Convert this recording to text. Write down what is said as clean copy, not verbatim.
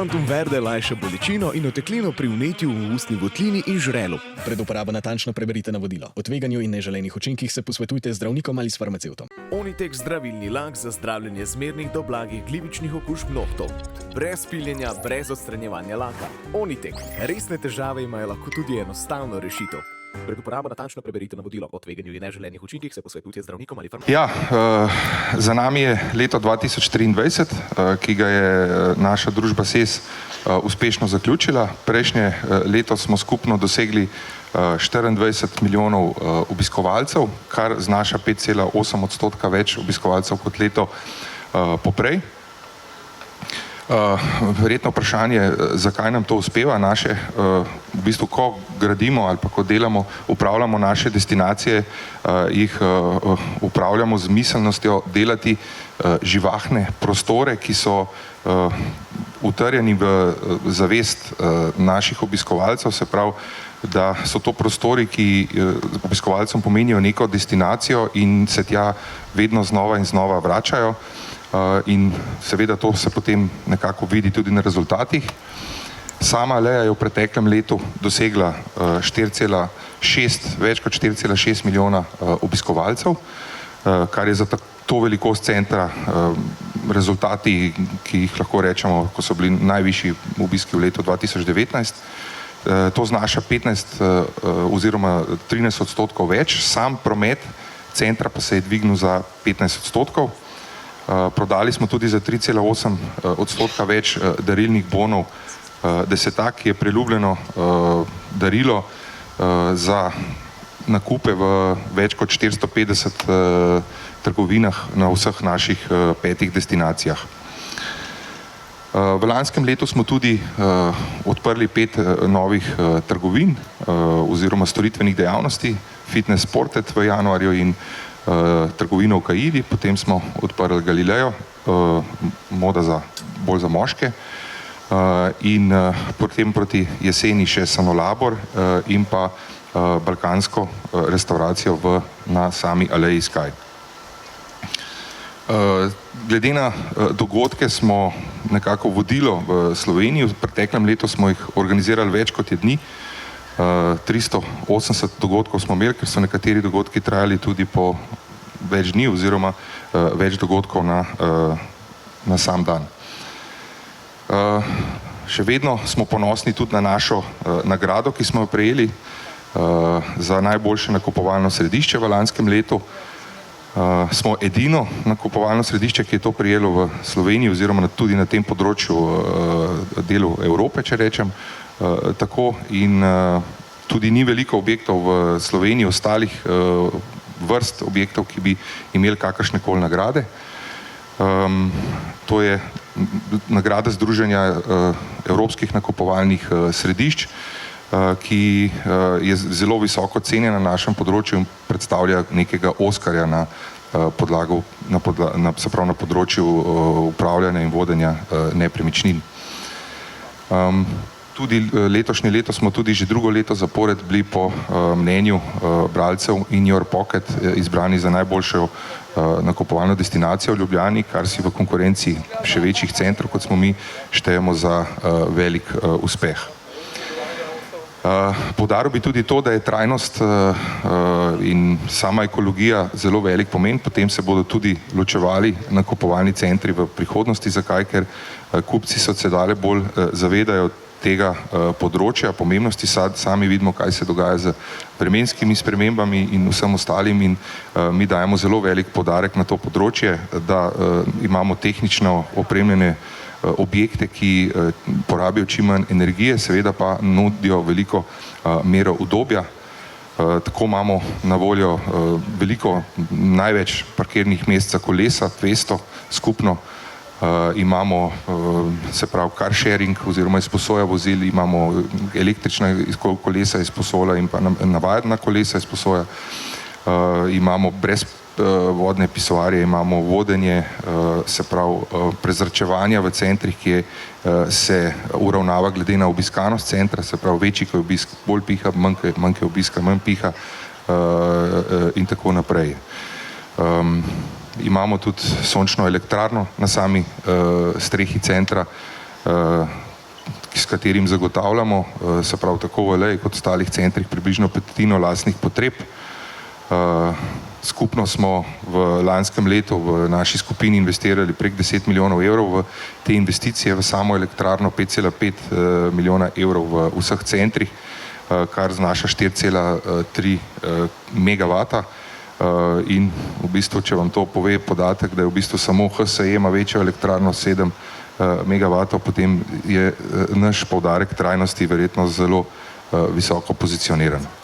Quantum Verde lajša bolečino in oteklino pri vnetju v ustni votlini in žrelu. Pred uporabo natančno preberite navodilo. O tveganju in neželenih učinkih se posvetujte z zdravnikom ali s farmacevtom. Onitek zdravilni lak za zdravljenje zmernih do blagih glivičnih okužb nohtov. Brez piljenja, brez odstranjevanja laka. Onitek. Resne težave imajo lahko tudi enostavno rešitev. Pred uporabo natančno preberite navodilo. O tveganju in neželenih učinkih se posvetujte z zdravnikom ali farmacevtom. Ja, za nami je leto 2023, ki ga je naša družba SES uspešno zaključila. Prejšnje leto smo skupno dosegli 24 milijonov obiskovalcev, kar znaša 5,8% več obiskovalcev kot leto poprej. Verjetno vprašanje, zakaj nam to uspeva, naše, v bistvu, ko gradimo ali pa ko delamo, upravljamo naše destinacije, jih upravljamo z miselnostjo delati živahne prostore, ki so utrjeni v zavest naših obiskovalcev, se pravi, da so to prostori, ki obiskovalcem pomenijo neko destinacijo in se tja vedno znova in znova vračajo. In seveda to se potem nekako vidi tudi na rezultatih. Sama Aleja je v preteklem letu dosegla več kot 4,6 milijona obiskovalcev, kar je za to velikost centra rezultati, ki jih lahko rečemo, ko so bili najvišji obiski v letu 2019. To znaša 15 oziroma 13% več, sam promet centra pa se je dvignil za 15%. Prodali smo tudi za 3,8% več darilnih bonov Desetak, ki je priljubljeno darilo za nakupe v več kot 450 trgovinah na vseh naših 5 destinacijah. V lanskem letu smo tudi odprli 5 novih trgovin oziroma storitvenih dejavnosti, Fitness Sported v januarju in trgovino v Kaidi, potem smo odprli Galilejo, moda bolj za moške, in potem proti jeseni še Sanolabor in pa balkansko restauracijo na sami Aleji Sky. Glede na dogodke smo nekako vodilo v Sloveniji, v preteklem letu smo jih organizirali več kot je dni, 380 dogodkov smo imeli, ker so nekateri dogodki trajali tudi po več dni oziroma več dogodkov na sam dan. Še vedno smo ponosni tudi na našo nagrado, ki smo jo prejeli za najboljše nakupovalno središče v lanskem letu. Smo edino nakupovalno središče, ki je to prejelo v Sloveniji oziroma tudi na tem področju delu Evrope, če rečem. Tako in tudi ni veliko objektov v Sloveniji, ostalih vrst objektov, ki bi imeli kakršnekoli nagrade. To je nagrada Združenja evropskih nakupovalnih središč, ki je zelo visoko cenjena na našem področju in predstavlja nekega Oskarja na področju upravljanja in vodenja nepremičnin. Tudi letošnje leto smo tudi že drugo leto zapored bili po mnenju bralcev In Your Pocket izbrani za najboljšo nakupovalno destinacijo v Ljubljani, kar si v konkurenci še večjih centrov, kot smo mi, štejemo za velik uspeh. Poudaril bi tudi to, da je trajnost in sama ekologija zelo velik pomen, potem se bodo tudi ločevali nakupovalni centri v prihodnosti. Zakaj? Ker kupci se sedaj bolj zavedajo tega področja, pomembnosti, sami vidimo, kaj se dogaja z vremenskimi spremembami in vsem ostalim in mi dajemo zelo velik poudarek na to področje, da imamo tehnično opremljene objekte, ki porabijo čim manj energije, seveda pa nudijo veliko mero udobja. Tako imamo na voljo veliko, največ parkirnih mest za kolesa, 200 skupno. Imamo, se pravi, car sharing oziroma izposoja vozil, imamo električna kolesa izposoja in pa navadna kolesa izposoja, imamo brezvodne pisoarje, imamo vodenje, se pravi, prezračevanja v centrih, ki se uravnava glede na obiskanost centra, se pravi, večji, ko je obisk, bolj piha, manj je obiska, manj piha in tako naprej. Imamo tudi sončno elektrarno na sami strehi centra, s katerim zagotavljamo, se pravi tako v LEI kot ostalih centrih, približno petino lastnih potreb. Skupno smo v lanskem letu v naši skupini investirali prek 10 milijonov evrov v te investicije, v samo elektrarno 5,5 milijona evrov v vseh centrih, kar znaša 4,3 megavata. In v bistvu, če vam to pove podatek, da je v bistvu samo HSE ima večjo elektrarno 7 megavatov, potem je naš poudarek trajnosti verjetno zelo visoko pozicioniran.